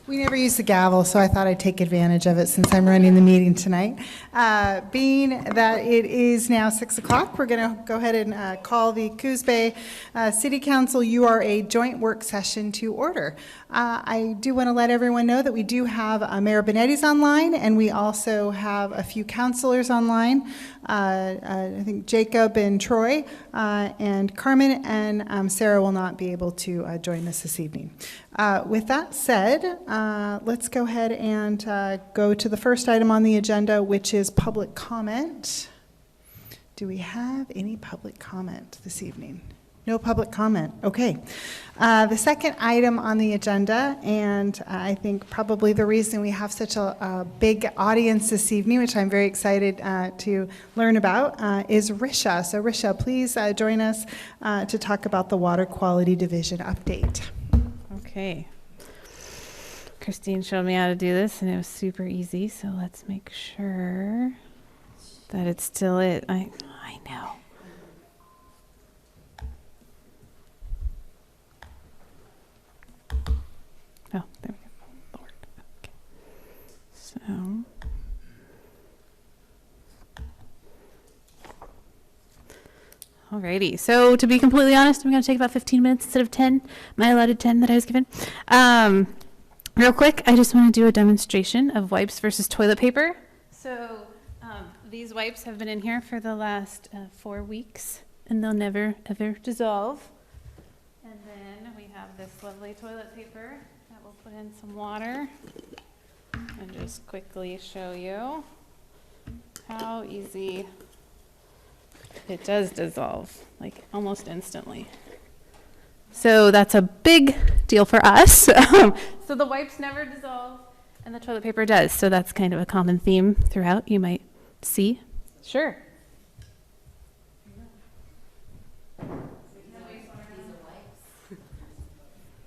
We never use the gavel, so I thought I'd take advantage of it since I'm running the meeting tonight. Being that it is now 6 o'clock, we're going to go ahead and call the Coos Bay City Council URA joint work session to order. I do want to let everyone know that we do have Mayor Benetti's online, and we also have a few councilors online. I think Jacob and Troy and Carmen and Sarah will not be able to join us this evening. With that said, let's go ahead and go to the first item on the agenda, which is public comment. Do we have any public comment this evening? No public comment. Okay. The second item on the agenda, and I think probably the reason we have such a big audience this evening, which I'm very excited to learn about, is Risha. So Risha, please join us to talk about the Water Quality Division update. Okay. Christine showed me how to do this, and it was super easy, so let's make sure that it's still it. I know. Oh, there we go. Lord. Okay. So. Alrighty. So to be completely honest, I'm going to take about 15 minutes instead of 10. My allotted 10 that I was given. Real quick, I just want to do a demonstration of wipes versus toilet paper. So these wipes have been in here for the last 4 weeks, and they'll never, ever dissolve. And then we have this lovely toilet paper that we'll put in some water and just quickly show you how easy it does dissolve, like almost instantly. So that's a big deal for us. So the wipes never dissolve and the toilet paper does. So that's kind of a common theme throughout, you might see. Sure.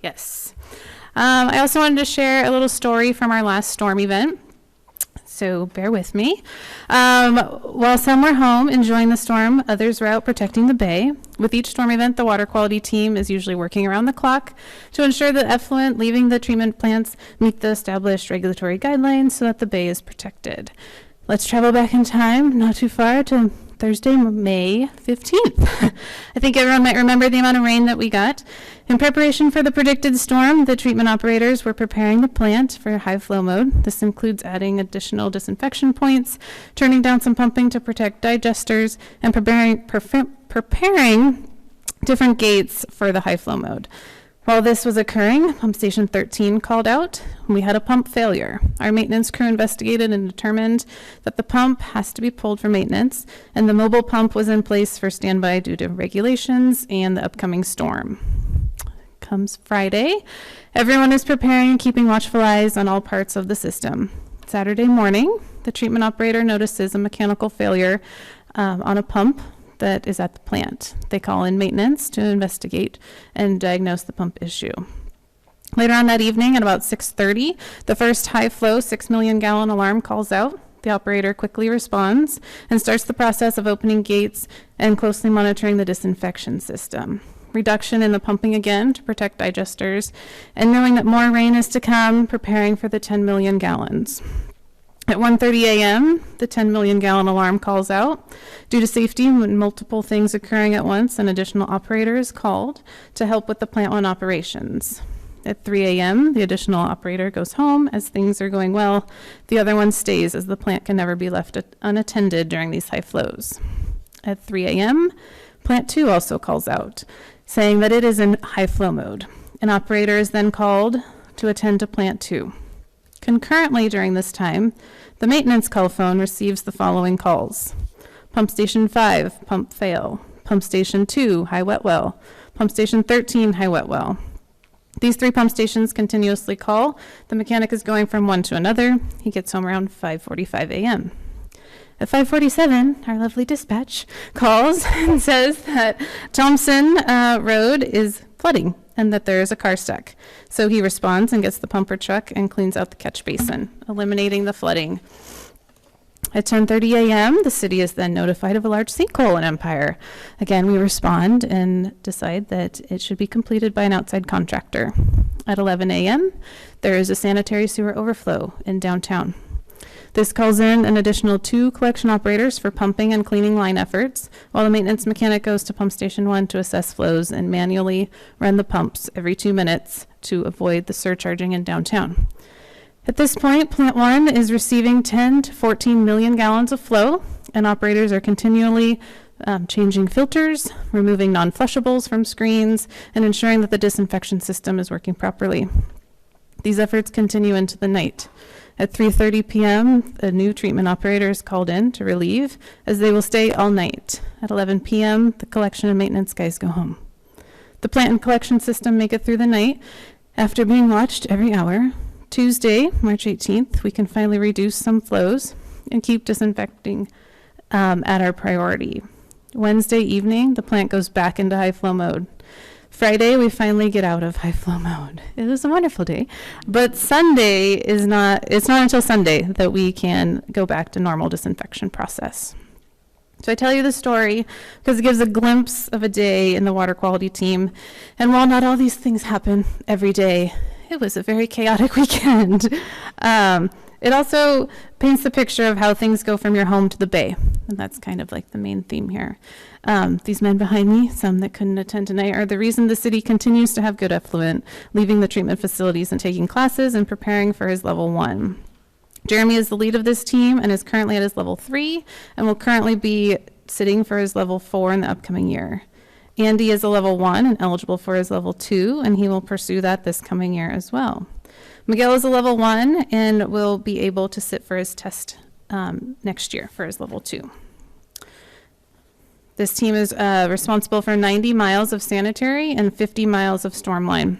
Yes. I also wanted to share a little story from our last storm event. So bear with me. While some were home enjoying the storm, others were out protecting the bay. With each storm event, the water quality team is usually working around the clock to ensure that effluent leaving the treatment plants meet the established regulatory guidelines so that the bay is protected. Let's travel back in time, not too far, to Thursday, May 15th. I think everyone might remember the amount of rain that we got. In preparation for the predicted storm, the treatment operators were preparing the plant for high flow mode. This includes adding additional disinfection points, turning down some pumping to protect digesters, and preparing different gates for the high flow mode. While this was occurring, Pump Station 13 called out. We had a pump failure. Our maintenance crew investigated and determined that the pump has to be pulled for maintenance, and the mobile pump was in place for standby due to regulations and the upcoming storm. Comes Friday. Everyone is preparing and keeping watchful eyes on all parts of the system. Saturday morning, the treatment operator notices a mechanical failure on a pump that is at the plant. They call in maintenance to investigate and diagnose the pump issue. Later on that evening at about 6:30, the first high flow 6 million gallon alarm calls out. The operator quickly responds and starts the process of opening gates and closely monitoring the disinfection system. Reduction in the pumping again to protect digesters, and knowing that more rain is to come, preparing for the 10 million gallons. At 1:30 a.m., the 10 million gallon alarm calls out. Due to safety and multiple things occurring at once, an additional operator is called to help with the plant one operations. At 3 a.m., the additional operator goes home as things are going well. The other one stays as the plant can never be left unattended during these high flows. At 3 a.m., plant 2 also calls out, saying that it is in high flow mode. An operator is then called to attend to plant 2. Concurrently during this time, the maintenance call phone receives the following calls. Pump Station 5, pump fail. Pump Station 2, high wet well. Pump Station 13, high wet well. These 3 pump stations continuously call. The mechanic is going from one to another. He gets home around 5:45 a.m. At 5:47, our lovely dispatch calls and says that Thompson Road is flooding and that there is a car stuck. So he responds and gets the pumper truck and cleans out the catch basin, eliminating the flooding. At 10:30 a.m., the city is then notified of a large sinkhole in Empire. Again, we respond and decide that it should be completed by an outside contractor. At 11 a.m., there is a sanitary sewer overflow in downtown. This calls in an additional 2 collection operators for pumping and cleaning line efforts, while the maintenance mechanic goes to pump station 1 to assess flows and manually run the pumps every 2 minutes to avoid the surcharging in downtown. At this point, Plant 1 is receiving 10 to 14 million gallons of flow, and operators are continually changing filters, removing non-flushables from screens, and ensuring that the disinfection system is working properly. These efforts continue into the night. At 3:30 p.m., a new treatment operator is called in to relieve, as they will stay all night. At 11 p.m., the collection and maintenance guys go home. The plant and collection system make it through the night after being watched every hour. Tuesday, March 18th, we can finally reduce some flows and keep disinfecting at our priority. Wednesday evening, the plant goes back into high flow mode. Friday, we finally get out of high flow mode. It was a wonderful day, but Sunday it's not until Sunday that we can go back to normal disinfection process. So I tell you the story because it gives a glimpse of a day in the water quality team. And while not all these things happen every day, it was a very chaotic weekend. It also paints the picture of how things go from your home to the bay. And that's kind of like the main theme here. These men behind me, some that couldn't attend tonight, are the reason the city continues to have good effluent, leaving the treatment facilities and taking classes and preparing for his level 1. Jeremy is the lead of this team and is currently at his level 3 and will currently be sitting for his level 4 in the upcoming year. Andy is a level 1 and eligible for his level 2, and he will pursue that this coming year as well. Miguel is a level 1 and will be able to sit for his test next year for his level 2. This team is responsible for 90 miles of sanitary and 50 miles of storm line.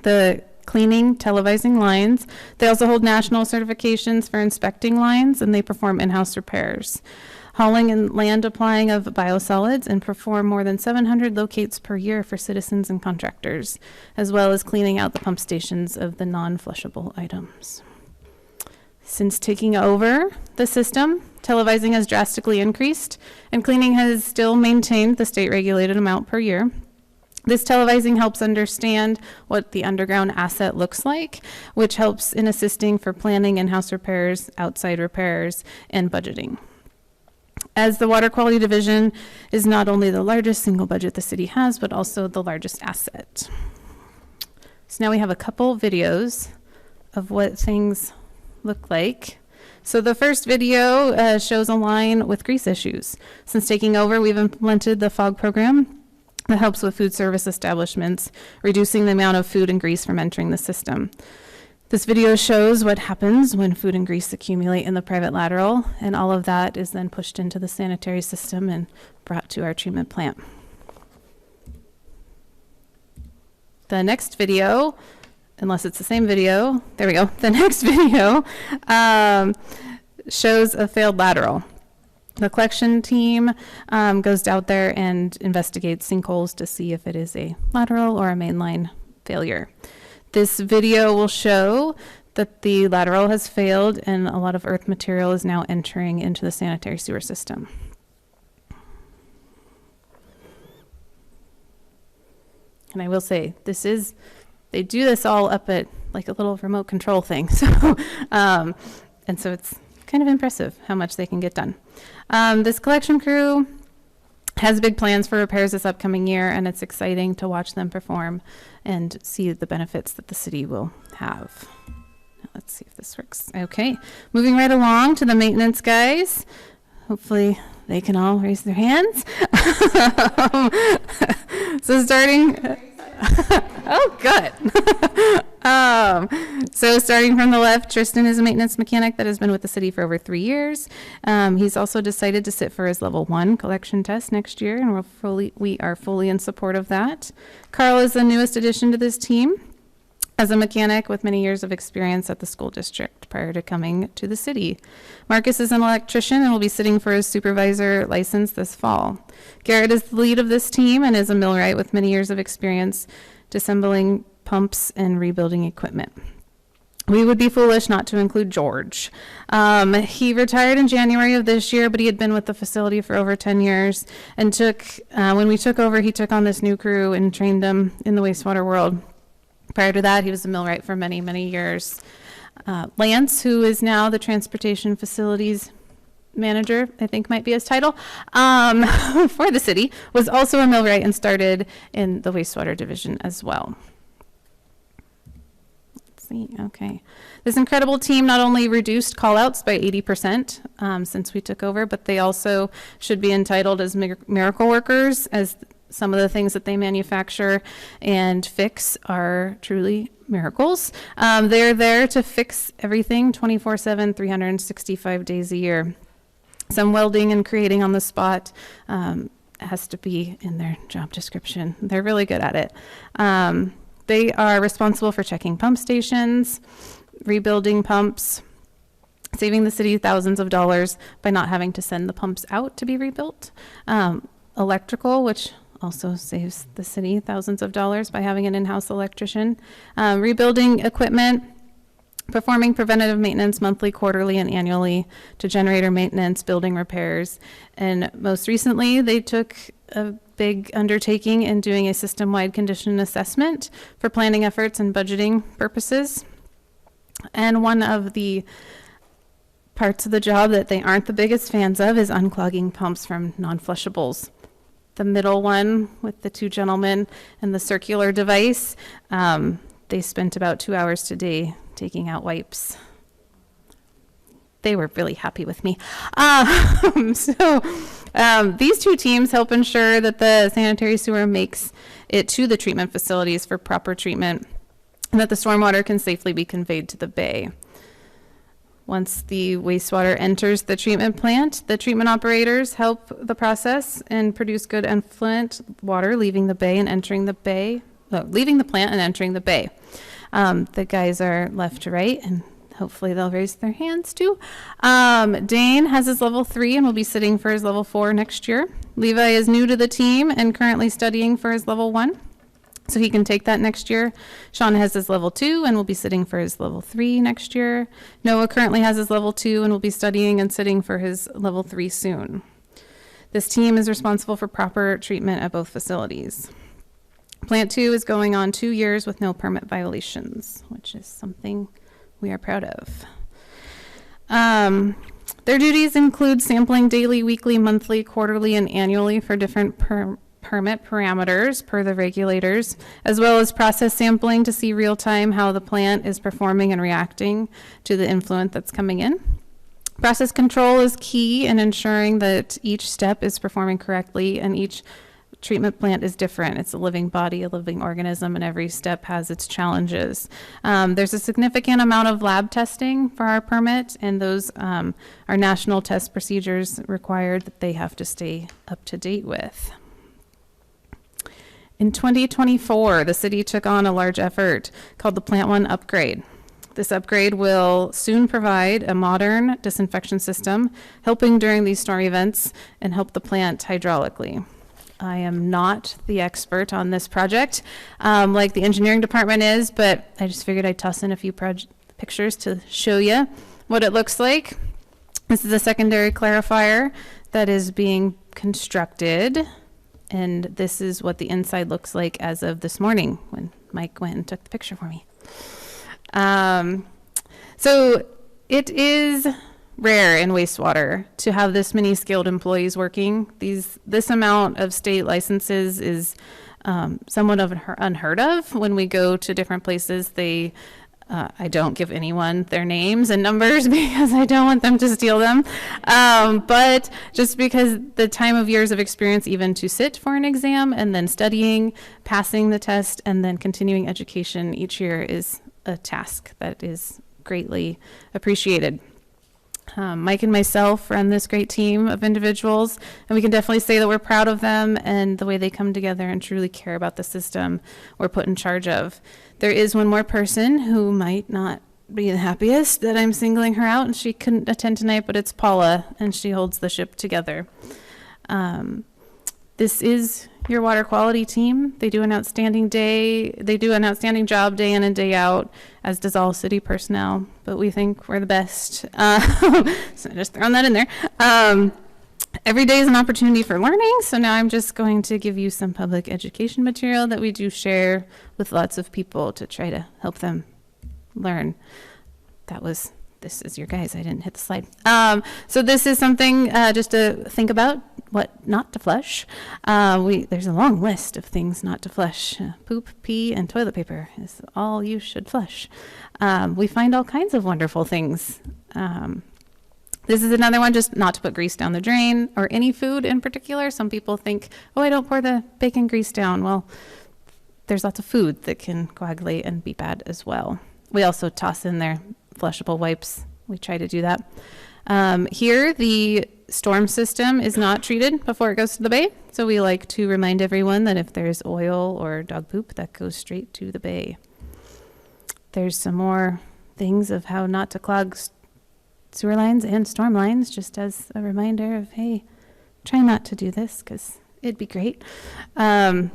The cleaning, televising lines. They also hold national certifications for inspecting lines, and they perform in-house repairs. Hauling and land applying of biosolids, and perform more than 700 locates per year for citizens and contractors, as well as cleaning out the pump stations of the non-flushable items. Since taking over the system, televising has drastically increased, and cleaning has still maintained the state-regulated amount per year. This televising helps understand what the underground asset looks like, which helps in assisting for planning in-house repairs, outside repairs, and budgeting. As the Water Quality Division is not only the largest single budget the city has, but also the largest asset. So now we have a couple videos of what things look like. So the first video shows a line with grease issues. Since taking over, we've implemented the FOG program that helps with food service establishments, reducing the amount of food and grease from entering the system. This video shows what happens when food and grease accumulate in the private lateral, and all of that is then pushed into the sanitary system and brought to our treatment plant. The next video, unless it's the same video, there we go. The next video shows a failed lateral. The collection team goes out there and investigates sinkholes to see if it is a lateral or a mainline failure. This video will show that the lateral has failed and a lot of earth material is now entering into the sanitary sewer system. And I will say, they do this all up at like a little remote control thing. So, and so it's kind of impressive how much they can get done. This collection crew has big plans for repairs this upcoming year, and it's exciting to watch them perform and see the benefits that the city will have. Now, let's see if this works. Okay, moving right along to the maintenance guys. Hopefully they can all raise their hands. So starting, oh, good. So starting from the left, Tristan is a maintenance mechanic that has been with the city for over 3 years. He's also decided to sit for his level 1 collection test next year, and we are fully in support of that. Carl is the newest addition to this team as a mechanic with many years of experience at the school district prior to coming to the city. Marcus is an electrician and will be sitting for his supervisor license this fall. Garrett is the lead of this team and is a millwright with many years of experience disassembling pumps and rebuilding equipment. We would be foolish not to include George. He retired in January of this year, but he had been with the facility for over 10 years and when we took over, he took on this new crew and trained them in the wastewater world. Prior to that, he was a millwright for many, many years. Lance, who is now the transportation facilities manager, I think might be his title, for the city, was also a millwright and started in the wastewater division as well. Okay. This incredible team not only reduced call-outs by 80% since we took over, but they also should be entitled as miracle workers, as some of the things that they manufacture and fix are truly miracles. They're there to fix everything 24/7, 365 days a year. Some welding and creating on the spot has to be in their job description. They're really good at it. They are responsible for checking pump stations, rebuilding pumps, saving the city thousands of dollars by not having to send the pumps out to be rebuilt. Electrical, which also saves the city thousands of dollars by having an in-house electrician. Rebuilding equipment, performing preventative maintenance monthly, quarterly, and annually to generator maintenance, building repairs. And most recently, they took a big undertaking in doing a system-wide condition assessment for planning efforts and budgeting purposes. And one of the parts of the job that they aren't the biggest fans of is unclogging pumps from non-flushables. The middle one with the two gentlemen and the circular device, they spent about 2 hours today taking out wipes. They were really happy with me. These two teams help ensure that the sanitary sewer makes it to the treatment facilities for proper treatment and that the stormwater can safely be conveyed to the bay. Once the wastewater enters the treatment plant, the treatment operators help the process and produce good effluent water leaving the bay and entering the bay, leaving the plant and entering the bay. The guys are left to right, and hopefully they'll raise their hands too. Dane has his level 3 and will be sitting for his level 4 next year. Levi is new to the team and currently studying for his level 1, so he can take that next year. Sean has his level 2 and will be sitting for his level 3 next year. Noah currently has his level 2 and will be studying and sitting for his level 3 soon. This team is responsible for proper treatment at both facilities. Plant 2 is going on 2 years with no permit violations, which is something we are proud of. Their duties include sampling daily, weekly, monthly, quarterly, and annually for different permit parameters per the regulators, as well as process sampling to see real time how the plant is performing and reacting to the influent that's coming in. Process control is key in ensuring that each step is performing correctly, and each treatment plant is different. It's a living body, a living organism, and every step has its challenges. There's a significant amount of lab testing for our permit, and those are national test procedures required that they have to stay up to date with. In 2024, the city took on a large effort called the Plant 1 upgrade. This upgrade will soon provide a modern disinfection system, helping during these storm events and help the plant hydraulically. I am not the expert on this project like the engineering department is, but I just figured I'd toss in a few pictures to show you what it looks like. This is a secondary clarifier that is being constructed, and this is what the inside looks like as of this morning when Mike went and took the picture for me. So it is rare in wastewater to have this many skilled employees working. This amount of state licenses is somewhat of unheard of. When we go to different places, I don't give anyone their names and numbers because I don't want them to steal them. But just because the time of years of experience even to sit for an exam and then studying, passing the test, and then continuing education each year is a task that is greatly appreciated. Mike and myself run this great team of individuals, and we can definitely say that we're proud of them and the way they come together and truly care about the system we're put in charge of. There is one more person who might not be the happiest that I'm singling her out, and she couldn't attend tonight, but it's Paula, and she holds the ship together. This is your water quality team. They do an outstanding job day in and day out, as does all city personnel, but we think we're the best. So just throwing that in there. Every day is an opportunity for learning, so now I'm just going to give you some public education material that we do share with lots of people to try to help them learn. This is your guys, I didn't hit the slide. So this is something just to think about, what not to flush. There's a long list of things not to flush. Poop, pee, and toilet paper is all you should flush. We find all kinds of wonderful things. This is another one, just not to put grease down the drain or any food in particular. Some people think, oh, I don't pour the bacon grease down. Well, there's lots of food that can coagulate and be bad as well. We also toss in there flushable wipes. We try to do that. Here, the storm system is not treated before it goes to the bay. So we like to remind everyone that if there's oil or dog poop, that goes straight to the bay. There's some more things of how not to clog sewer lines and storm lines, just as a reminder of, hey, try not to do this because it'd be great. And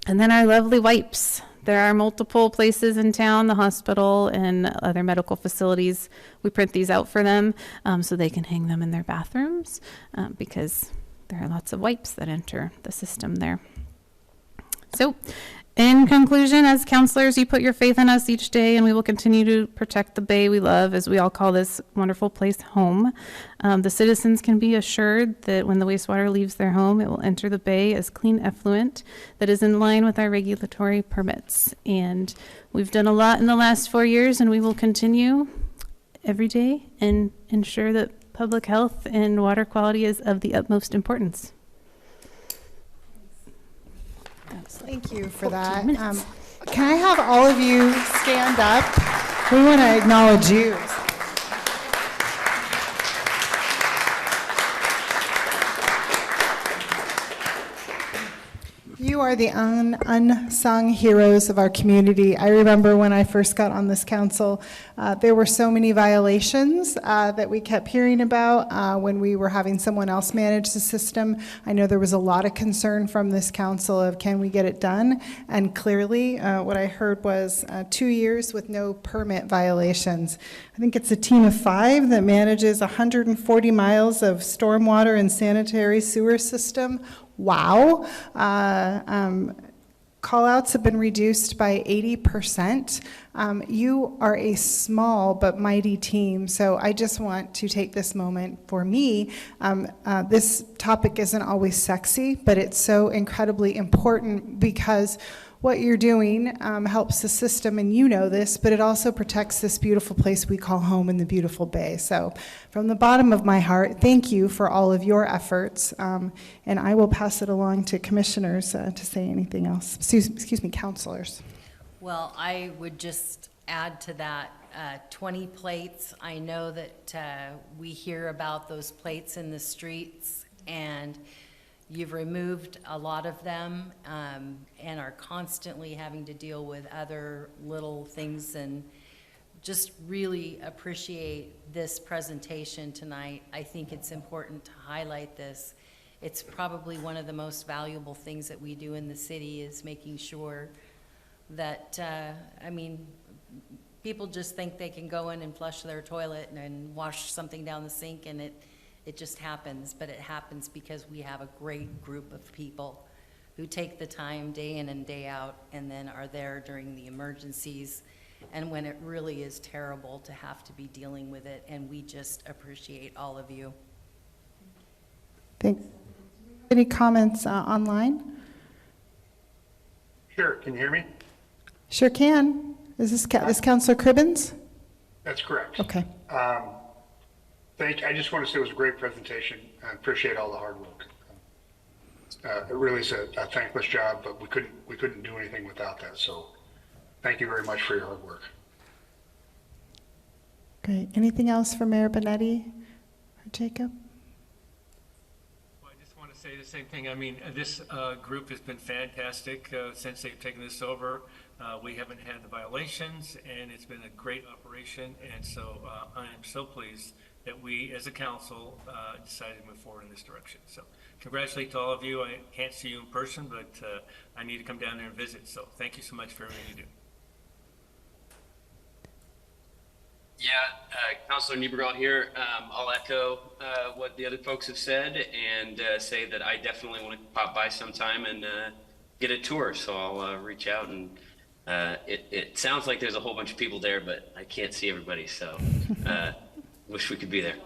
then our lovely wipes. There are multiple places in town, the hospital and other medical facilities. We print these out for them so they can hang them in their bathrooms because there are lots of wipes that enter the system there. So in conclusion, as counselors, you put your faith in us each day, and we will continue to protect the bay we love, as we all call this wonderful place home. The citizens can be assured that when the wastewater leaves their home, it will enter the bay as clean effluent that is in line with our regulatory permits. And we've done a lot in the last 4 years, and we will continue every day and ensure that public health and water quality is of the utmost importance. Thank you for that. Can I have all of you stand up? We want to acknowledge you. You are the unsung heroes of our community. I remember when I first got on this council, there were so many violations that we kept hearing about when we were having someone else manage the system. I know there was a lot of concern from this council of, can we get it done? And clearly, what I heard was 2 years with no permit violations. I think it's a team of 5 that manages 140 miles of stormwater and sanitary sewer system. Wow. Call-outs have been reduced by 80%. You are a small but mighty team, so I just want to take this moment for me. This topic isn't always sexy, but it's so incredibly important because what you're doing helps the system, and you know this, but it also protects this beautiful place we call home in the beautiful bay. So from the bottom of my heart, thank you for all of your efforts, and I will pass it along to commissioners to say anything else. Excuse me, counselors. Well, I would just add to that 20 plates. I know that we hear about those plates in the streets, and you've removed a lot of them and are constantly having to deal with other little things, and just really appreciate this presentation tonight. I think it's important to highlight this. It's probably one of the most valuable things that we do in the city, is making sure that, I mean, people just think they can go in and flush their toilet and wash something down the sink, and it just happens, but it happens because we have a great group of people who take the time day in and day out, and then are there during the emergencies and when it really is terrible to have to be dealing with it, and we just appreciate all of you. Thanks. Any comments online? Sure, can you hear me? Sure can. Is this Councilor Cribbins? That's correct. Okay. I just want to say it was a great presentation. I appreciate all the hard work. It really is a thankless job, but we couldn't do anything without that. So thank you very much for your hard work. Great. Anything else for Mayor Benetti or Jacob? Well, I just want to say the same thing. I mean, this group has been fantastic since they've taken this over. We haven't had the violations, and it's been a great operation. And so I am so pleased that we, as a council, decided to move forward in this direction. So congratulate to all of you. I can't see you in person, but I need to come down there and visit. So thank you so much for everything you do. Yeah, Councilor Niebergall here. I'll echo what the other folks have said and say that I definitely want to pop by sometime and get a tour. So I'll reach out, and it sounds like there's a whole bunch of people there, but I can't see everybody. So wish we could be there.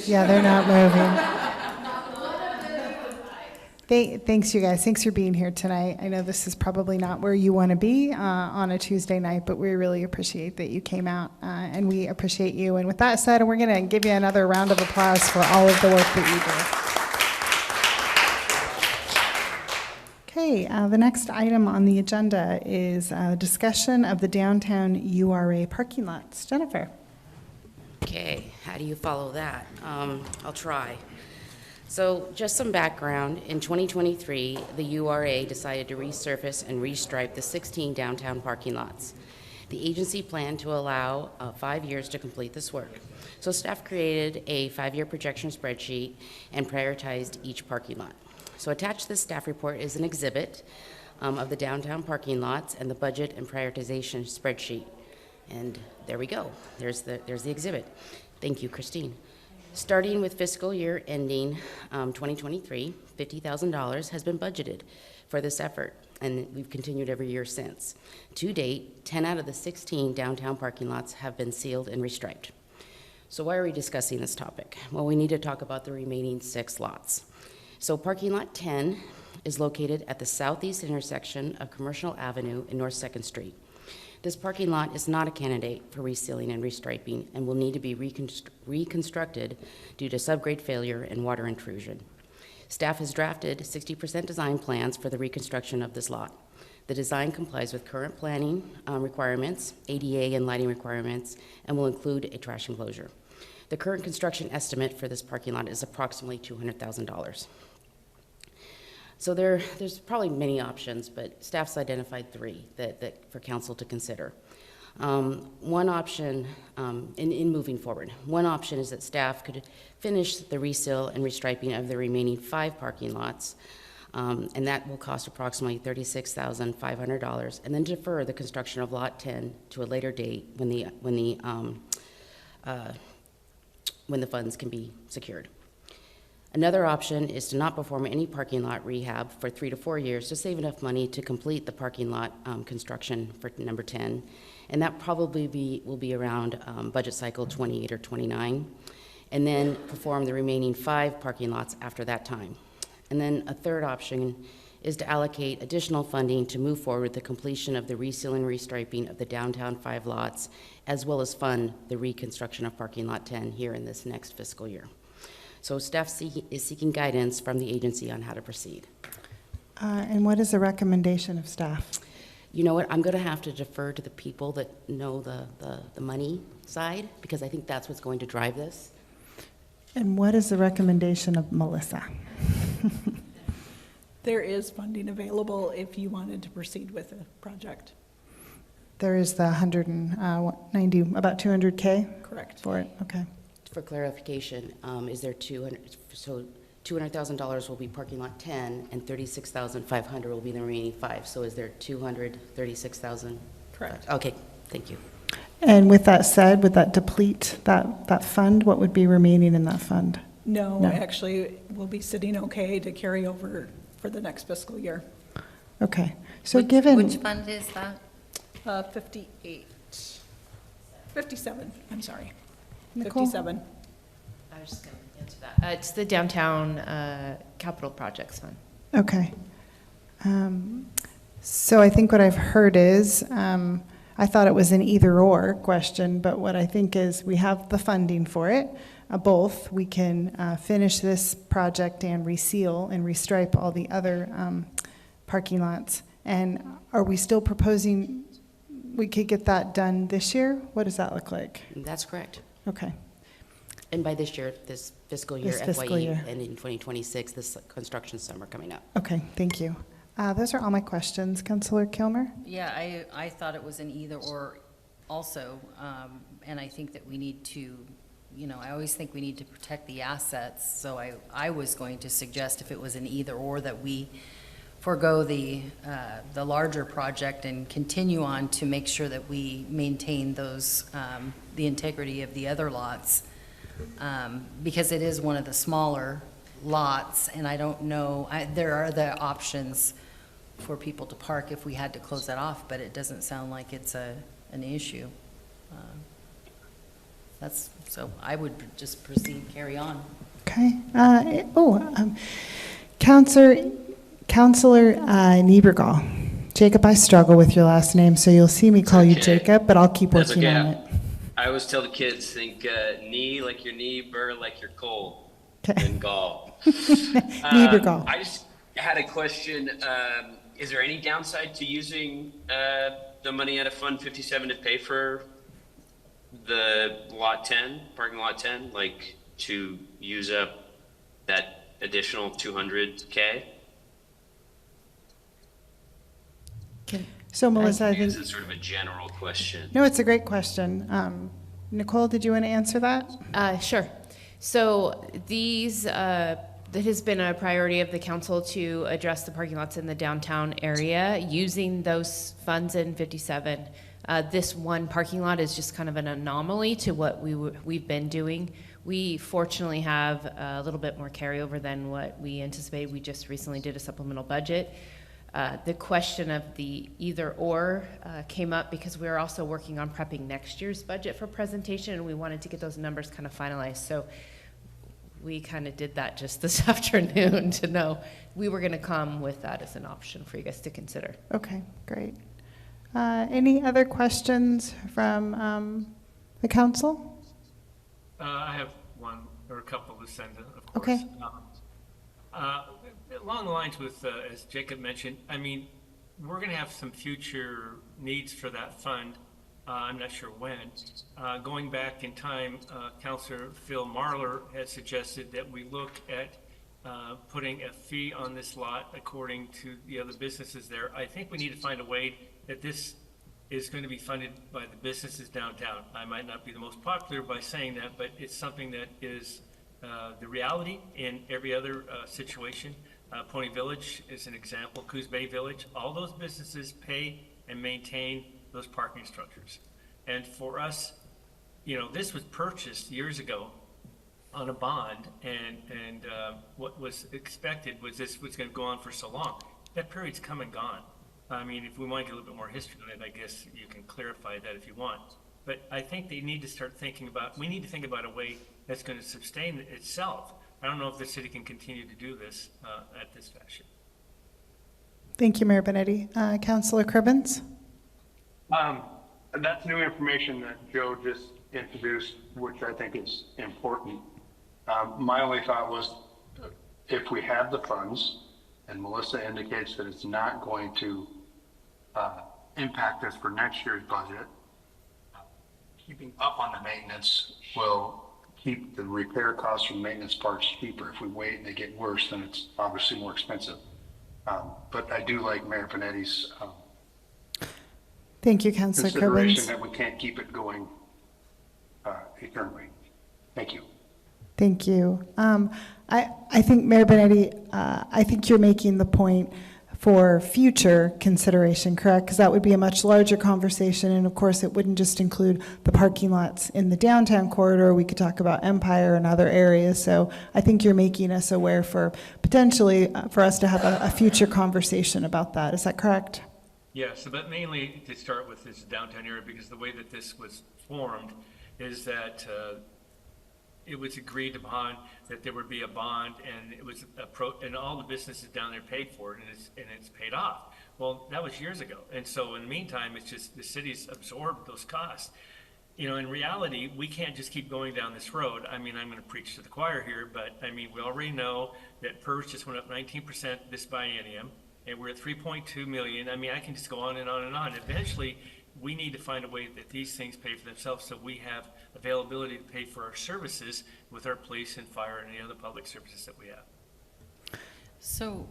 Yeah, they're not moving. Thanks, you guys. Thanks for being here tonight. I know this is probably not where you want to be on a Tuesday night, but we really appreciate that you came out, and we appreciate you. And with that said, we're going to give you another round of applause for all of the work that you do. Okay, the next item on the agenda is discussion of the downtown URA parking lots. Jennifer. Okay, how do you follow that? I'll try. So just some background. In 2023, the URA decided to resurface and restripe the 16 downtown parking lots. The agency planned to allow 5 years to complete this work. So staff created a 5-year projection spreadsheet and prioritized each parking lot. So attached to this staff report is an exhibit of the downtown parking lots and the budget and prioritization spreadsheet. And there we go. There's the exhibit. Thank you, Christine. Starting with fiscal year ending 2023, $50,000 has been budgeted for this effort, and we've continued every year since. To date, 10 out of the 16 downtown parking lots have been sealed and restriped. So why are we discussing this topic? Well, we need to talk about the remaining 6 lots. So parking lot 10 is located at the southeast intersection of Commercial Avenue and North 2nd Street. This parking lot is not a candidate for resealing and restriping and will need to be reconstructed due to subgrade failure and water intrusion. Staff has drafted 60% design plans for the reconstruction of this lot. The design complies with current planning requirements, ADA and lighting requirements, and will include a trash enclosure. The current construction estimate for this parking lot is approximately $200,000. So there's probably many options, but staff's identified 3 that for council to consider. One option, in moving forward, one option is that staff could finish the reseal and restriping of the remaining 5 parking lots, and that will cost approximately $36,500, and then defer the construction of Lot 10 to a later date when the funds can be secured. Another option is to not perform any parking lot rehab for 3 to 4 years to save enough money to complete the parking lot construction for number 10, and that probably will be around budget cycle 28 or 29, and then perform the remaining 5 parking lots after that time. And then a third option is to allocate additional funding to move forward with the completion of the reseal and restriping of the downtown 5 lots, as well as fund the reconstruction of parking lot 10 here in this next fiscal year. So staff is seeking guidance from the agency on how to proceed. And what is the recommendation of staff? You know what, I'm going to have to defer to the people that know the money side, because I think that's what's going to drive this. And what is the recommendation of Melissa? There is funding available if you wanted to proceed with the project. There is the 190, about 200K? Correct. For it, okay. For clarification, is there $200,000 will be parking lot 10, and $36,500 will be the remaining 5. So is there $236,000? Correct. Okay, thank you. And with that said, would that deplete that fund? What would be remaining in that fund? No, No. actually, we'll be sitting okay to carry over for the next fiscal year. Okay. So Which fund is that? 57, I'm sorry. Nicole? 57. I was just going to answer that. It's the Downtown Capital Projects Fund. Okay. So I think what I've heard is, I thought it was an either-or question, but what I think is we have the funding for it, both. We can finish this project and reseal and restripe all the other parking lots. And are we still proposing we could get that done this year? What does that look like? That's correct. Okay. And by this year, this fiscal year, This fiscal FYE, year. and in 2026, this construction summer coming up. Okay, thank you. Those are all my questions. Councilor Kilmer? Yeah, I thought it was an either or also, and I think that we need to, I always think we need to protect the assets, so I was going to suggest if it was an either or that we forego the larger project and continue on to make sure that we maintain those, the integrity of the other lots, because it is one of the smaller lots, and I don't know, there are the options for people to park if we had to close that off, but it doesn't sound like it's an issue. So I would just proceed, carry on. Okay. Counselor Niebergall. Jacob, I struggle with your last name, so you'll see me call you Okay. Jacob, but I'll keep That's working okay. on it. I always tell the kids, think knee like your knee, burr like your coal, Okay. and gall. Niebergall. I just had a question. Is there any downside to using the money out of Fund 57 to pay for the Lot 10, parking Lot 10, like to use up that additional 200K? So Melissa, I think, This is sort of a general question. no, it's a great question. Nicole, did you want to answer that? Sure. So these, that has been a priority of the council to address the parking lots in the downtown area using those funds in 57. This one parking lot is just kind of an anomaly to what we've been doing. We fortunately have a little bit more carryover than what we anticipated. We just recently did a supplemental budget. The question of the either or came up because we were also working on prepping next year's budget for presentation, and we wanted to get those numbers kind of finalized. So we kind of did that just this afternoon to know we were going to come with that as an option for you guys to consider. Okay, great. Any other questions from the council? I have one or a couple to send, of course. Okay. Along the lines with, as Jacob mentioned, I mean, we're going to have some future needs for that fund. I'm not sure when. Going back in time, Councilor Phil Marler had suggested that we look at putting a fee on this lot according to the other businesses there. I think we need to find a way that this is going to be funded by the businesses downtown. I might not be the most popular by saying that, but it's something that is the reality in every other situation. Pony Village is an example, Coos Bay Village, all those businesses pay and maintain those parking structures. And for us, this was purchased years ago on a bond, and what was expected was this was going to go on for so long. That period's come and gone. I mean, if we want to get a little bit more history on it, I guess you can clarify that if you want. But I think they need to start thinking about, we need to think about a way that's going to sustain itself. I don't know if the city can continue to do this at this fashion. Thank you, Mayor Benetti. Councilor Cribbins? That's new information that Joe just introduced, which I think is important. My only thought was, if we have the funds, and Melissa indicates that it's not going to impact us for next year's budget, keeping up on the maintenance will keep the repair costs from maintenance parts cheaper. If we wait and they get worse, then it's obviously more expensive. But I do like Mayor Panetti's Thank you, Councilor consideration Cribbins. that we can't keep it going eternally. Thank you. Thank you. I think, Mayor Benetti, I think you're making the point for future consideration, correct? Because that would be a much larger conversation, and of course, it wouldn't just include the parking lots in the downtown corridor. We could talk about Empire and other areas. So I think you're making us aware for potentially for us to have a future conversation about that. Is that correct? Yes, but mainly to start with this downtown area, because the way that this was formed is that it was agreed upon that there would be a bond, and it was and all the businesses down there paid for it, and it's paid off. Well, that was years ago, and so in the meantime, it's just the city's absorbed those costs. In reality, we can't just keep going down this road. I mean, I'm going to preach to the choir here, but I mean, we already know that PERS just went up 19% this biennium, and we're at 3.2 million. I mean, I can just go on and on and on. Eventually, we need to find a way that these things pay for themselves, so we have availability to pay for our services with our police and fire and any other public services that we have. So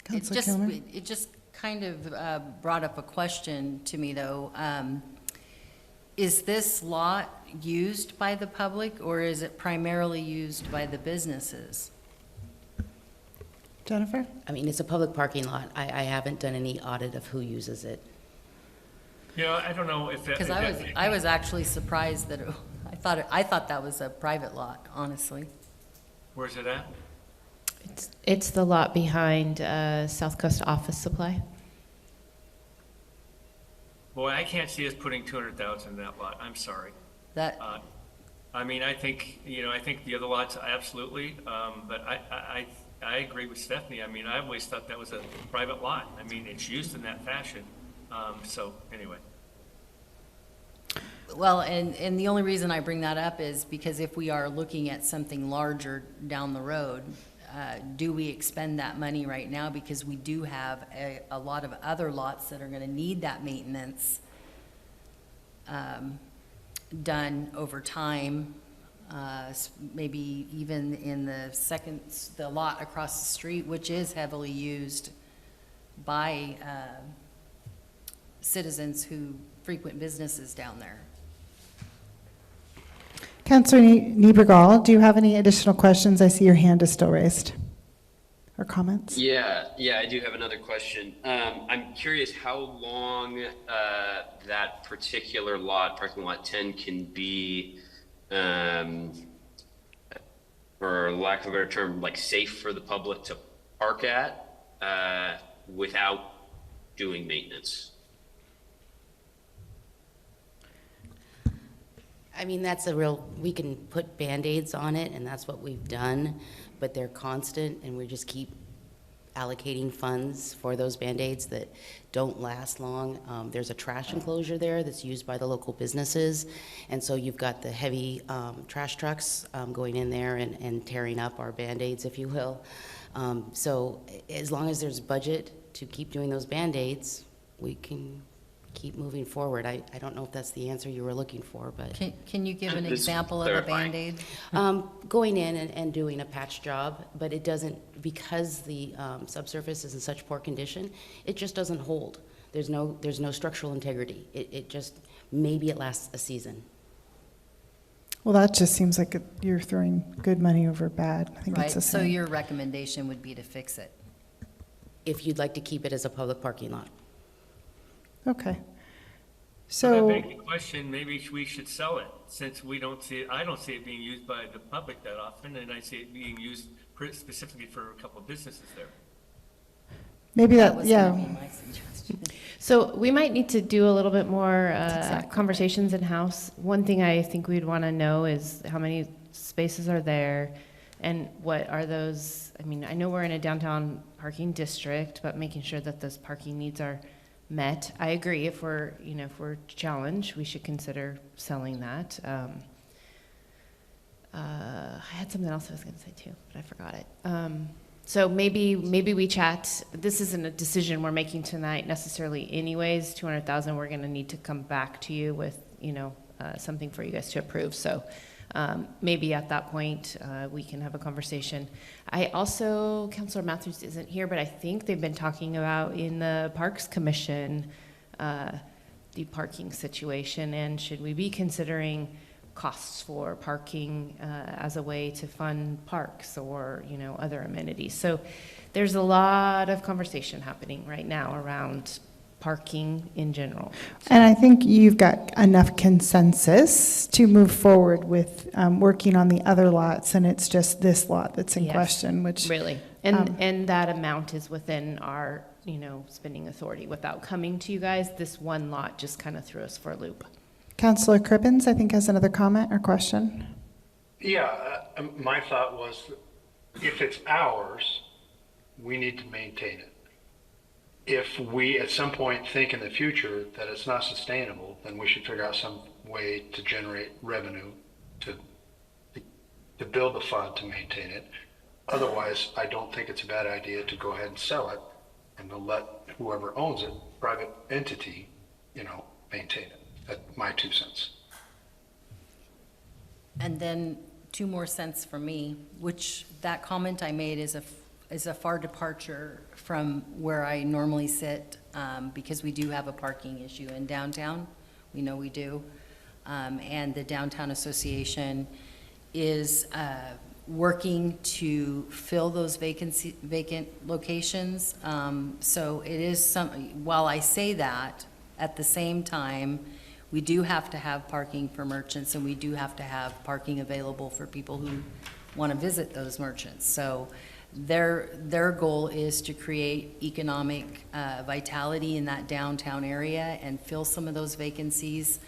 Councilor Kilmer? it just kind of brought up a question to me, though. Is this lot used by the public, or is it primarily used by the businesses? Jennifer? I mean, it's a public parking lot. I haven't done any audit of who uses it. You know, I don't know if that. Because I was actually surprised that I thought that was a private lot, honestly. Where's it at? It's the lot behind South Coast Office Supply. Boy, I can't see us putting 200,000 in that lot. I'm sorry. That, I mean, I think, you know, I think the other lots, absolutely. But I agree with Stephanie. I mean, I always thought that was a private lot. I mean, it's used in that fashion. So anyway. well, and the only reason I bring that up is because if we are looking at something larger down the road, do we expend that money right now? Because we do have a lot of other lots that are going to need that maintenance done over time. Maybe even in the lot across the street, which is heavily used by citizens who frequent businesses down there. Councillor Niebergall, do you have any additional questions? I see your hand is still raised. Or comments? Yeah, I do have another question. I'm curious how long that particular lot, parking lot 10, can be, for lack of a better term, like safe for the public to park at without doing maintenance. I mean, we can put Band-Aids on it, and that's what we've done, but they're constant, and we just keep allocating funds for those Band-Aids that don't last long. There's a trash enclosure there that's used by the local businesses, and so you've got the heavy trash trucks going in there and tearing up our Band-Aids, if you will. So as long as there's budget to keep doing those Band-Aids, we can keep moving forward. I don't know if that's the answer you were looking for, but. Can you give an Just example of a clarifying. Band-Aid? Going in and doing a patch job, but it doesn't, because the subsurface is in such poor condition, it just doesn't hold. There's no structural integrity. It just, maybe it lasts a season. Well, that just seems like you're throwing good money over bad. I think Right, it's the so same. your recommendation would be to fix it. If you'd like to keep it as a public parking lot. Okay. That So, begs the question, maybe we should sell it, since I don't see it being used by the public that often, and I see it being used specifically for a couple of businesses there. maybe That that, was gonna yeah. be my suggestion. So we might need to do a little bit more exactly conversations in-house. One thing I think we'd want to know is how many spaces are there and what are those, I mean, I know we're in a downtown parking district, but making sure that those parking needs are met. I agree, if we're challenged, we should consider selling that. I had something else I was going to say too, but I forgot it. So maybe we chat. This isn't a decision we're making tonight necessarily anyways. 200,000, we're going to need to come back to you with, something for you guys to approve. So maybe at that point, we can have a conversation. I also, Councilor Matthews isn't here, but I think they've been talking about in the Parks Commission, the parking situation, and should we be considering costs for parking as a way to fund parks or, other amenities. So there's a lot of conversation happening right now around parking in general. And I think you've got enough consensus to move forward with working on the other lots, and it's just this lot that's in Yes, question, which. Really. And that amount is within our, spending authority. Without coming to you guys, this one lot just kind of threw us for a loop. Councillor Cribbins, I think, has another comment or question. Yeah, my thought was, if it's ours, we need to maintain it. If we at some point think in the future that it's not sustainable, then we should figure out some way to generate revenue to build the fund to maintain it. Otherwise, I don't think it's a bad idea to go ahead and sell it and to let whoever owns it, private entity, maintain it. That's my 2 cents. And then 2 more cents for me, which that comment I made is is a far departure from where I normally sit, because we do have a parking issue in downtown. We know we do. And the Downtown Association is working to fill those vacant locations. So it is while I say that, at the same time, we do have to have parking for merchants, and we do have to have parking available for people who want to visit those merchants. So their goal is to create economic vitality in that downtown area and fill some of those vacancies,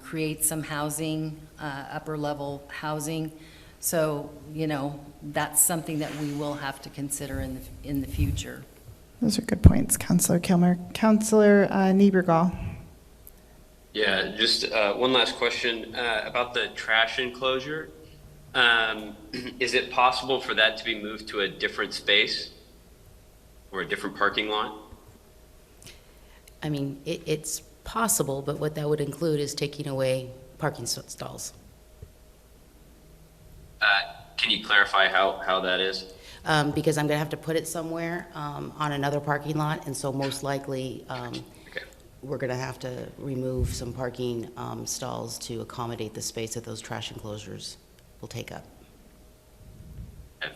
create some housing, upper level housing. So, you know, that's something that we will have to consider in the future. Those are good points, Councillor Kilmer. Councillor Niebergall. Yeah, just one last question about the trash enclosure. Is it possible for that to be moved to a different space or a different parking lot? I mean, it's possible, but what that would include is taking away parking stalls. Can you clarify how that is? Because I'm going to have to put it somewhere on another parking lot, and so most likely we're going to have to remove some parking stalls to accommodate the space that those trash enclosures will take up. Okay.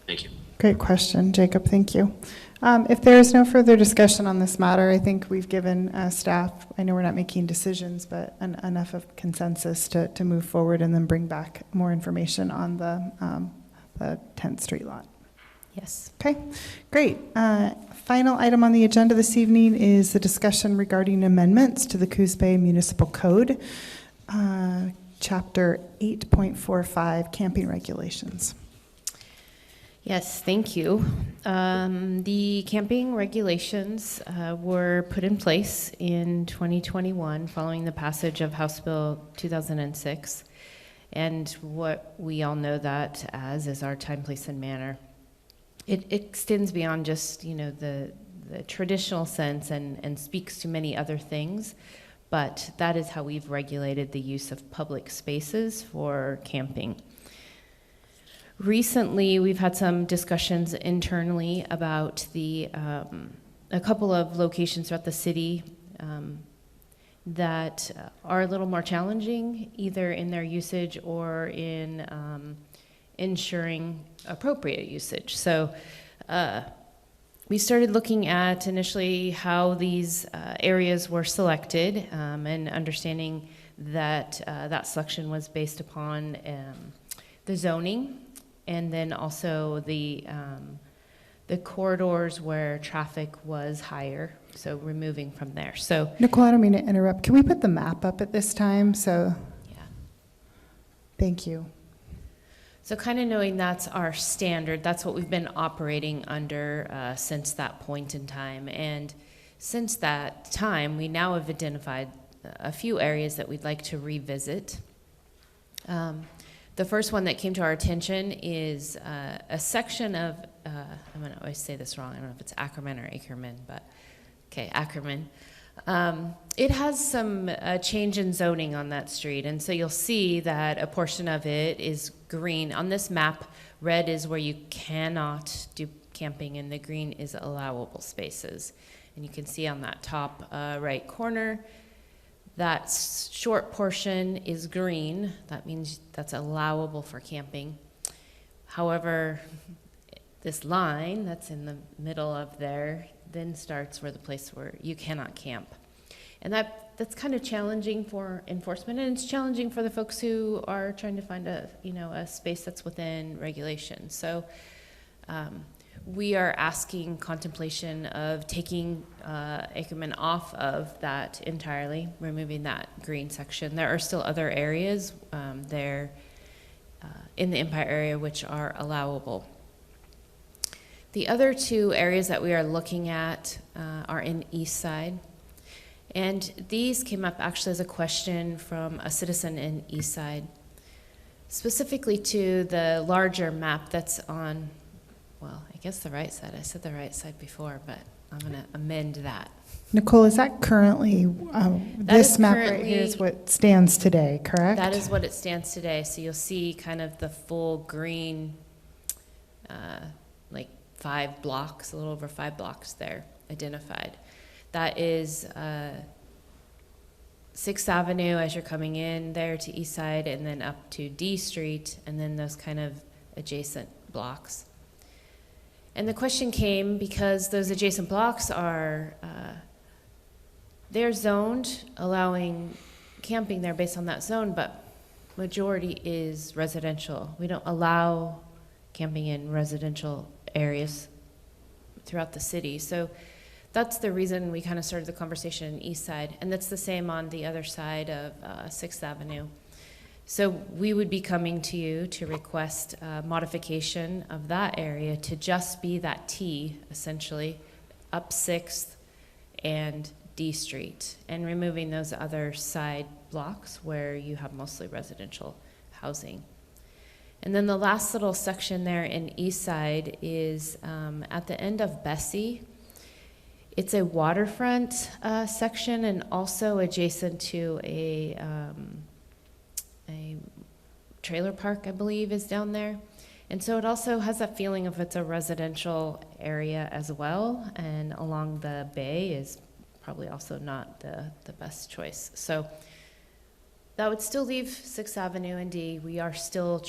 Thank you. Great question, Jacob. Thank you. If there is no further discussion on this matter, I think we've given staff, I know we're not making decisions, but enough of consensus to move forward and then bring back more information on the 10th Street lot. Yes. Okay, great. Final item on the agenda this evening is the discussion regarding amendments to the Coos Bay Municipal Code, Chapter 8.45, Camping Regulations. Yes, thank you. The camping regulations were put in place in 2021 following the passage of House Bill 2006, and what we all know that as is our time, place, and manner. It extends beyond just, you know, the traditional sense and speaks to many other things, but that is how we've regulated the use of public spaces for camping. Recently, we've had some discussions internally about a couple of locations throughout the city that are a little more challenging, either in their usage or in ensuring appropriate usage. So we started looking at initially how these areas were selected and understanding that that selection was based upon the zoning, and then also the corridors where traffic was higher, so removing from there. So Nicole, I don't mean to interrupt. Can we put the map up at this time? So, yeah. Thank you. So kind of knowing that's our standard, that's what we've been operating under since that point in time. And since that time, we now have identified a few areas that we'd like to revisit. The first one that came to our attention is a section of, I'm going to always say this wrong, I don't know if it's Ackerman or Ackerman, but okay, Ackerman. It has some change in zoning on that street, and so you'll see that a portion of it is green. On this map, red is where you cannot do camping, and the green is allowable spaces. And you can see on that top right corner, that short portion is green. That means that's allowable for camping. However, this line that's in the middle of there then starts where the place where you cannot camp. And that's kind of challenging for enforcement, and it's challenging for the folks who are trying to find a space that's within regulation. So we are asking contemplation of taking Ackerman off of that entirely, removing that green section. There are still other areas there in the Empire area which are allowable. The other two areas that we are looking at are in East Side. And these came up actually as a question from a citizen in East Side, specifically to the larger map that's on, well, I guess the right side. I said the right side before, but I'm going to amend that. Nicole, is that currently, this map right here is what stands today, correct? That is what it stands today. So you'll see kind of the full green, like 5 blocks, a little over 5 blocks there identified. That is 6th Avenue as you're coming in there to East Side, and then up to D Street, and then those kind of adjacent blocks. And the question came because those adjacent blocks are, they're zoned, allowing camping there based on that zone, but majority is residential. We don't allow camping in residential areas throughout the city. So that's the reason we kind of started the conversation in East Side, and that's the same on the other side of 6th Avenue. So we would be coming to you to request modification of that area to just be that T, essentially, up 6th and D Street, and removing those other side blocks where you have mostly residential housing. And then the last little section there in East Side is at the end of Bessie. It's a waterfront section, and also adjacent to a trailer park, I believe, is down there. And so it also has that feeling of it's a residential area as well, and along the bay is probably also not the best choice. So that would still leave 6th Avenue and D. We are still,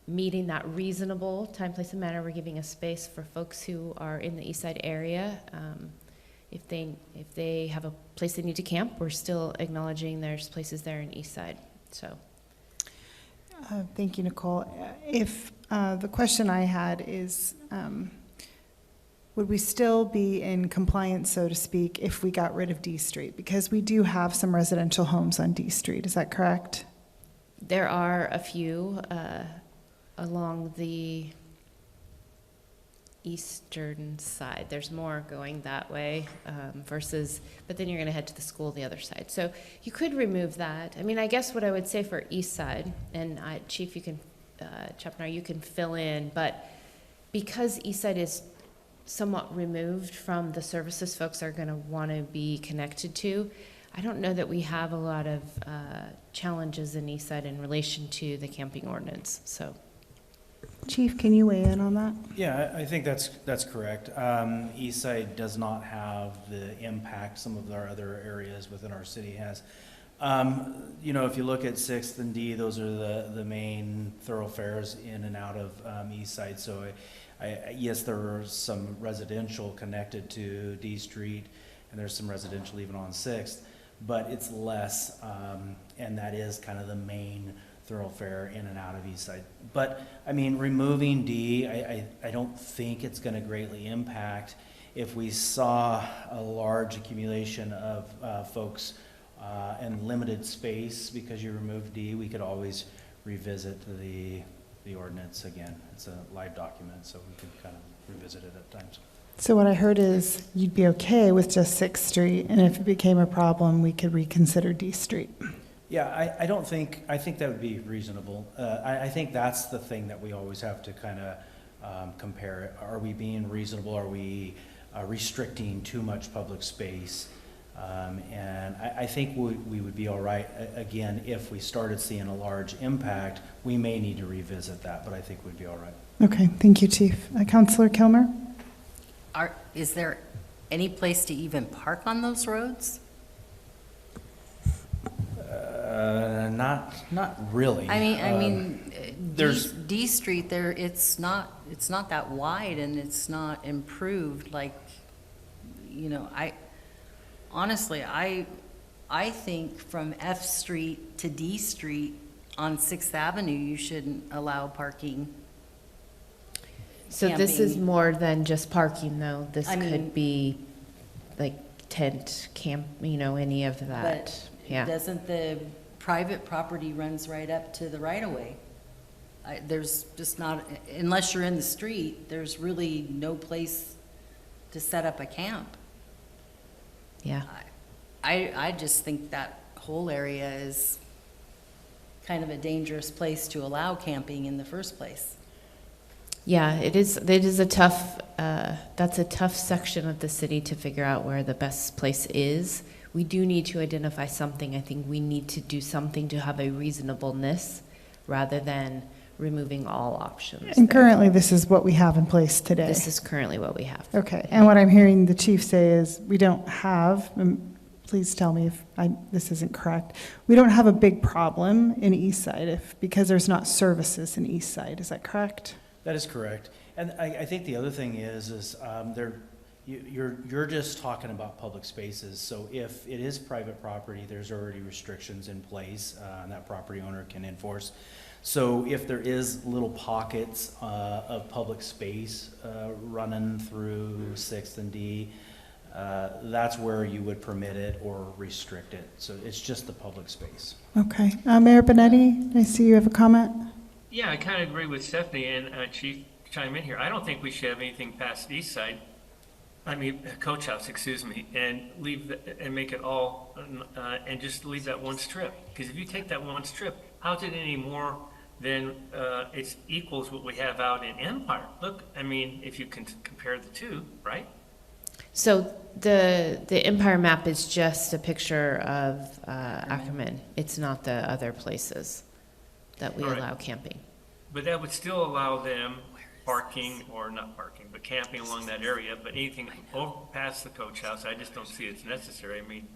meeting that reasonable time, place, and manner. We're giving a space for folks who are in the East Side area. If they have a place they need to camp, we're still acknowledging there's places there in East Side. So. Thank you, Nicole. If the question I had is, would we still be in compliance, so to speak, if we got rid of D Street? Because we do have some residential homes on D Street, is that correct? There are a few along the eastern side. There's more going that way but then you're going to head to the school the other side. So you could remove that. I mean, I guess what I would say for East Side, and Chief, you can, Chapner, you can fill in, but because East Side is somewhat removed from the services folks are going to want to be connected to, I don't know that we have a lot of challenges in East Side in relation to the camping ordinance. So, Chief, can you weigh in on that? Yeah, I think that's correct. East Side does not have the impact some of our other areas within our city has. If you look at 6th and D, those are the main thoroughfares in and out of East Side. So yes, there are some residential connected to D Street, and there's some residential even on 6th, but it's less, and that is kind of the main thoroughfare in and out of East Side. But I mean, removing D, I don't think it's going to greatly impact. If we saw a large accumulation of folks and limited space because you remove D, we could always revisit the ordinance again. It's a live document, so we can kind of revisit it at times. So what I heard is you'd be okay with just 6th Street, and if it became a problem, we could reconsider D Street. Yeah, I think that would be reasonable. I think that's the thing that we always have to kind of compare. Are we being reasonable? Are we restricting too much public space? And I think we would be all right. Again, if we started seeing a large impact, we may need to revisit that, but I think we'd be all right. Okay, thank you, Chief. Councilor Kilmer? Is there any place to even park on those roads? Not really. I mean, there's D Street there. It's not that wide, and it's not improved. Like, honestly, I think from F Street to D Street on 6th Avenue, you shouldn't allow parking. So this is Camping. more than just parking, though. This I mean- could be like tent, camp, any of that. But Yeah. doesn't the private property runs right up to the right-of-way? There's just not, unless you're in the street, there's really no place to set up a camp. Yeah. I just think that whole area is kind of a dangerous place to allow camping in the first place. Yeah, it is a tough, that's a tough section of the city to figure out where the best place is. We do need to identify something. I think we need to do something to have a reasonableness rather than removing all options. And there. currently, this is what we have in place today. This is currently what we have. Okay, and what I'm hearing the chief say is, we don't have, please tell me if this isn't correct, we don't have a big problem in East Side because there's not services in East Side, is that correct? That is correct. And I think the other thing is you're just talking about public spaces. So if it is private property, there's already restrictions in place, and that property owner can enforce. So if there is little pockets of public space running through 6th and D, that's where you would permit it or restrict it. So it's just the public space. Okay, Mayor Benetti, I see you have a comment. Yeah, I kind of agree with Stephanie and Chief chime in here. I don't think we should have anything past East Side. I mean, Coach House, excuse me, and and make it all, and just leave that one strip. Because if you take that one strip, how's it any more than it equals what we have out in Empire? Look, I mean, if you can compare the two, right? So the Empire map is just a picture of Ackerman. It's not the other places that we All right. allow camping. But that would still allow them parking, or not parking, but camping along that area. But anything over past the Coach House, I just don't see it's necessary. I mean,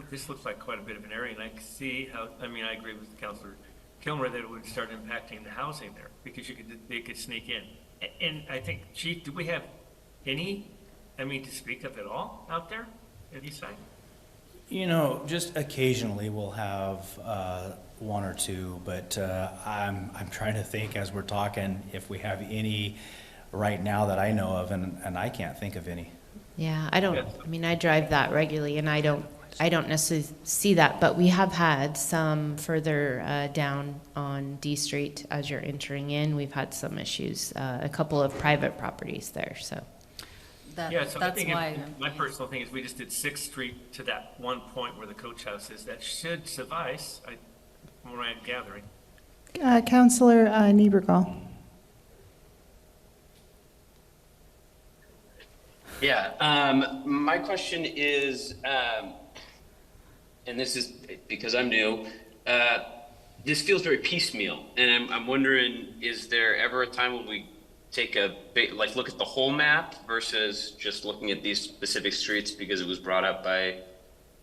this looks like quite a bit of an area, and I can see how. I mean, I agree with Councilor Kilmer that it would start impacting the housing there because they could sneak in. And I think, Chief, do we have any? I mean, to speak of at all out there at East Side? You know, just occasionally we'll have one or two, but I'm trying to think as we're talking if we have any right now that I know of, and I can't think of any. Yeah, I don't. I mean, I drive that regularly, and I don't necessarily see that. But we have had some further down on D Street as you're entering in. We've had some issues, a couple of private properties there. So. Yeah, so I That's think why. my personal thing is we just did 6th Street to that one point where the Coach House is. That should suffice, from what I'm gathering. Councilor Niebergall. Yeah, my question is, and this is because I'm new, this feels very piecemeal, and I'm wondering, is there ever a time when we take a big, look at the whole map versus just looking at these specific streets because it was brought up by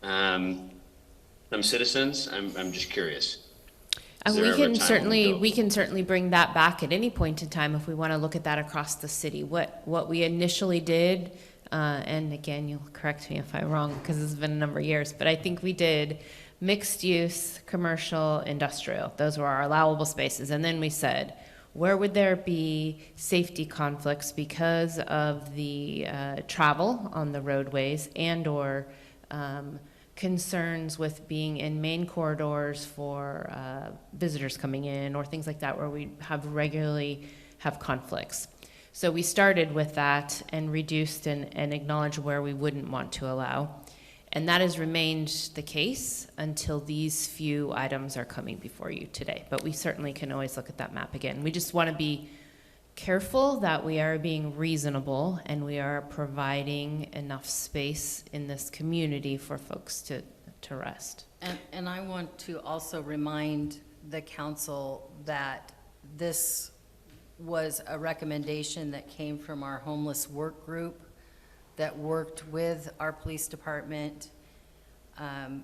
some citizens? I'm just curious. And we can certainly bring that back at any point in time if we want to look at that across the city. What we initially did, and again, you'll correct me if I'm wrong because it's been a number of years, but I think we did mixed use, commercial, industrial. Those were our allowable spaces. And then we said, where would there be safety conflicts because of the travel on the roadways and/or concerns with being in main corridors for visitors coming in or things like that where we regularly have conflicts. So we started with that and reduced and acknowledged where we wouldn't want to allow. And that has remained the case until these few items are coming before you today. But we certainly can always look at that map again. We just want to be careful that we are being reasonable and we are providing enough space in this community for folks to rest. And I want to also remind the council that this was a recommendation that came from our homeless work group that worked with our police department,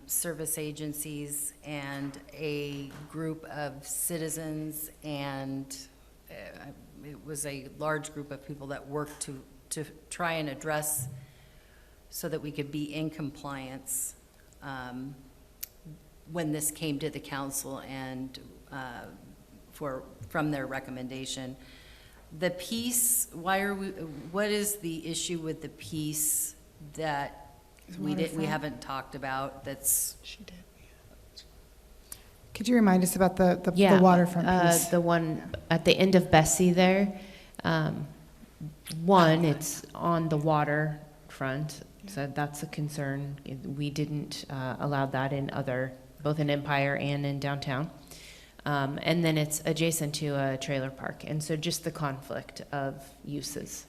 service agencies, and a group of citizens, and it was a large group of people that worked to try and address so that we could be in compliance when this came to the council and from their recommendation. The piece, what is the issue with the piece that we haven't talked about that's? She did. Could you remind us about the waterfront piece? The one at the end of Bessie there. It's on the waterfront, so that's a concern. We didn't allow that in both in Empire and in downtown. And then it's adjacent to a trailer park, and so just the conflict of uses.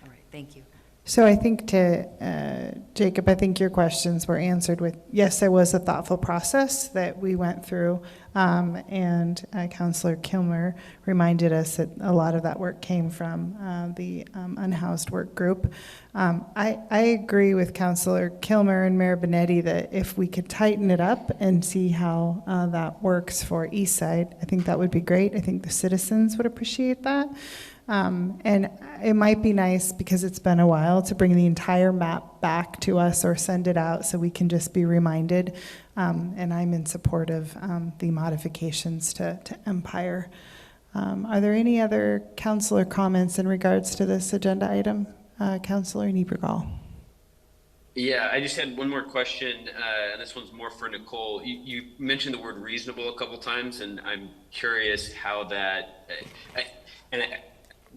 All right, thank you. So I think Jacob, I think your questions were answered with, yes, there was a thoughtful process that we went through, and Councillor Kilmer reminded us that a lot of that work came from the unhoused work group. I agree with Councillor Kilmer and Mayor Benetti that if we could tighten it up and see how that works for East Side, I think that would be great. I think the citizens would appreciate that. And it might be nice, because it's been a while, to bring the entire map back to us or send it out so we can just be reminded. And I'm in support of the modifications to Empire. Are there any other councillor comments in regards to this agenda item? Councillor Niebergall. Yeah, I just had one more question, and this one's more for Nicole. You mentioned the word reasonable a couple times, and I'm curious how that,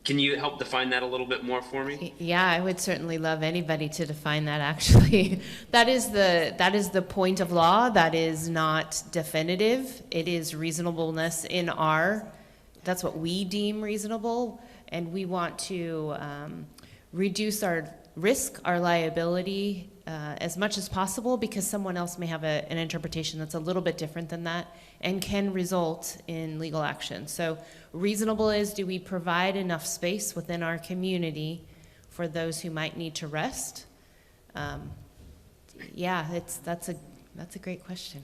can you help define that a little bit more for me? Yeah, I would certainly love anybody to define that, actually. That is the point of law. That is not definitive. It is reasonableness in that's what we deem reasonable, and we want to reduce our risk, our liability, as much as possible, because someone else may have an interpretation that's a little bit different than that and can result in legal action. So reasonable is, do we provide enough space within our community for those who might need to rest? Yeah, that's a great question.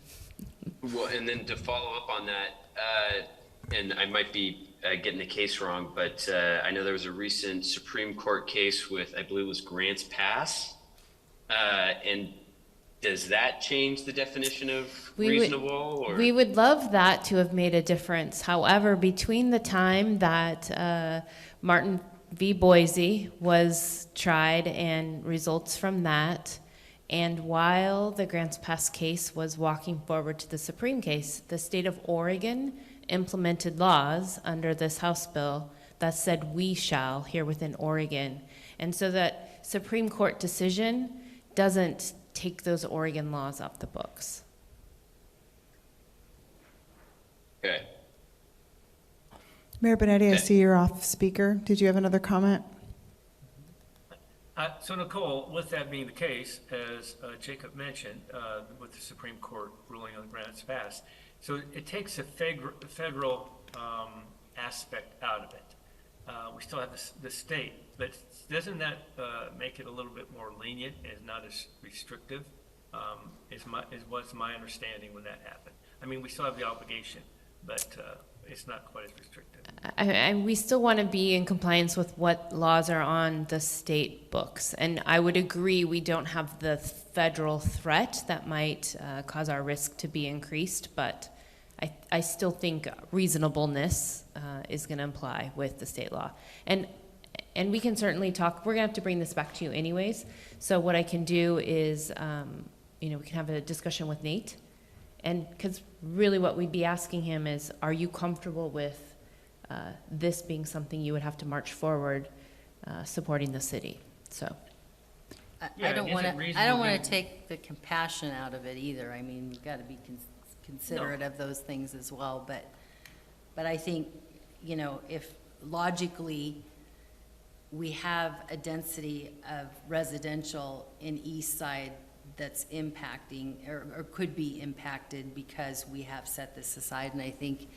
Well, and then to follow up on that, and I might be getting the case wrong, but I know there was a recent Supreme Court case with, I believe it was Grants Pass. And does that change the definition of reasonable? We would love that to have made a difference. However, between the time that Martin v. Boise was tried and results from that, and while the Grants Pass case was walking forward to the Supreme case, the state of Oregon implemented laws under this House bill that said we shall here within Oregon. And so that Supreme Court decision doesn't take those Oregon laws off the books. Okay. Mayor Benetti, I see you're off speaker. Did you have another comment? So Nicole, with that being the case, as Jacob mentioned, with the Supreme Court ruling on Grants Pass, so it takes a federal aspect out of it. We still have the state, but doesn't that make it a little bit more lenient and not as restrictive? Was my understanding when that happened. I mean, we still have the obligation, but it's not quite as restrictive. We still want to be in compliance with what laws are on the state books. And I would agree we don't have the federal threat that might cause our risk to be increased, but I still think reasonableness is going to apply with the state law. And we can certainly talk. We're going to have to bring this back to you anyways. So what I can do is, we can have a discussion with Nate. And because really what we'd be asking him is, are you comfortable with this being something you would have to march forward supporting the city? So I don't want to take the compassion out of it either. I mean, we've got to be considerate of those things as well. But I think, if logically we have a density of residential in East Side that's impacting or could be impacted because we have set this aside. And I think,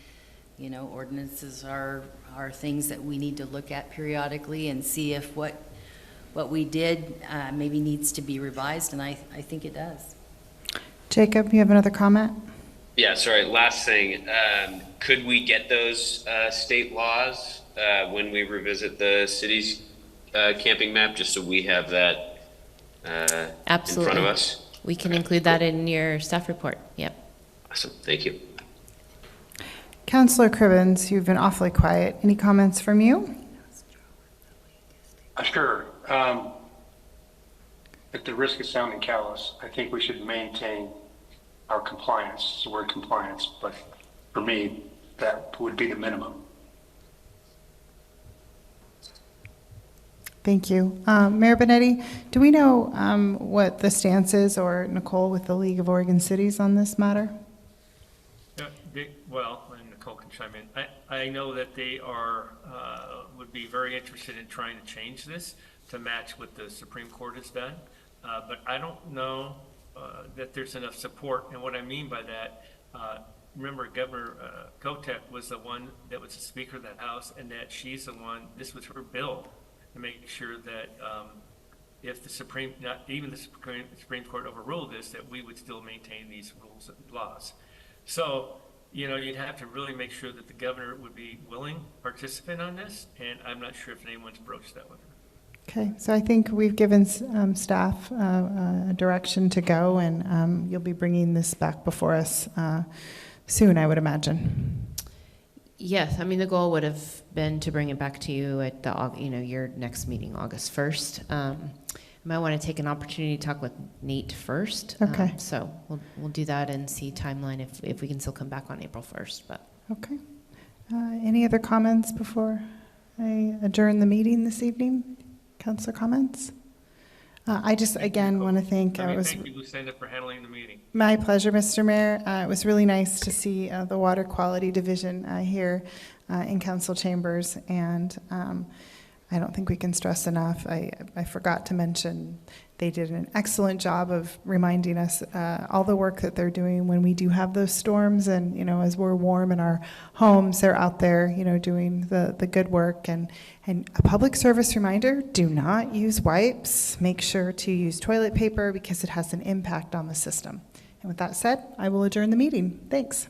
ordinances are things that we need to look at periodically and see if what we did maybe needs to be revised. And I think it does. Jacob, you have another comment? Yeah, sorry, last thing. Could we get those state laws when we revisit the city's camping map, just so we have that absolutely in front of us? We can include that in your staff report. Yep. Awesome, thank you. Councillor Cribbins, you've been awfully quiet. Any comments from you? Sure. At the risk of sounding callous, I think we should maintain our compliance. It's the word compliance, but for me, that would be the minimum. Thank you. Mayor Benetti, do we know what the stance is, or Nicole with the League of Oregon Cities on this matter? Well, and Nicole can chime in. I know that they would be very interested in trying to change this to match what the Supreme Court has done. But I don't know that there's enough support. And what I mean by that, remember Governor Kotek was the one that was the Speaker of the House, and that she's the one, this was her bill to make sure that if the not even the Supreme Court overruled this, that we would still maintain these rules and laws. So, you'd have to really make sure that the governor would be willing participant on this, and I'm not sure if anyone's broached that with her. Okay, so I think we've given staff a direction to go, and you'll be bringing this back before us soon, I would imagine. Yes, I mean, the goal would have been to bring it back to you at your next meeting, August 1st. I might want to take an opportunity to talk with Nate first. Okay. So we'll do that and see timeline if we can still come back on April 1st. But Okay. Any other comments before I adjourn the meeting this evening? Councilor comments? I just, again, want to thank... Thank you, Lucinda, for handling the meeting. My pleasure, Mr. Mayor. It was really nice to see the Water Quality Division here in council chambers, and I don't think we can stress enough. I forgot to mention they did an excellent job of reminding us all the work that they're doing when we do have those storms, and as we're warm in our homes, they're out there doing the good work. And a public service reminder: do not use wipes. Make sure to use toilet paper because it has an impact on the system. And with that said, I will adjourn the meeting. Thanks.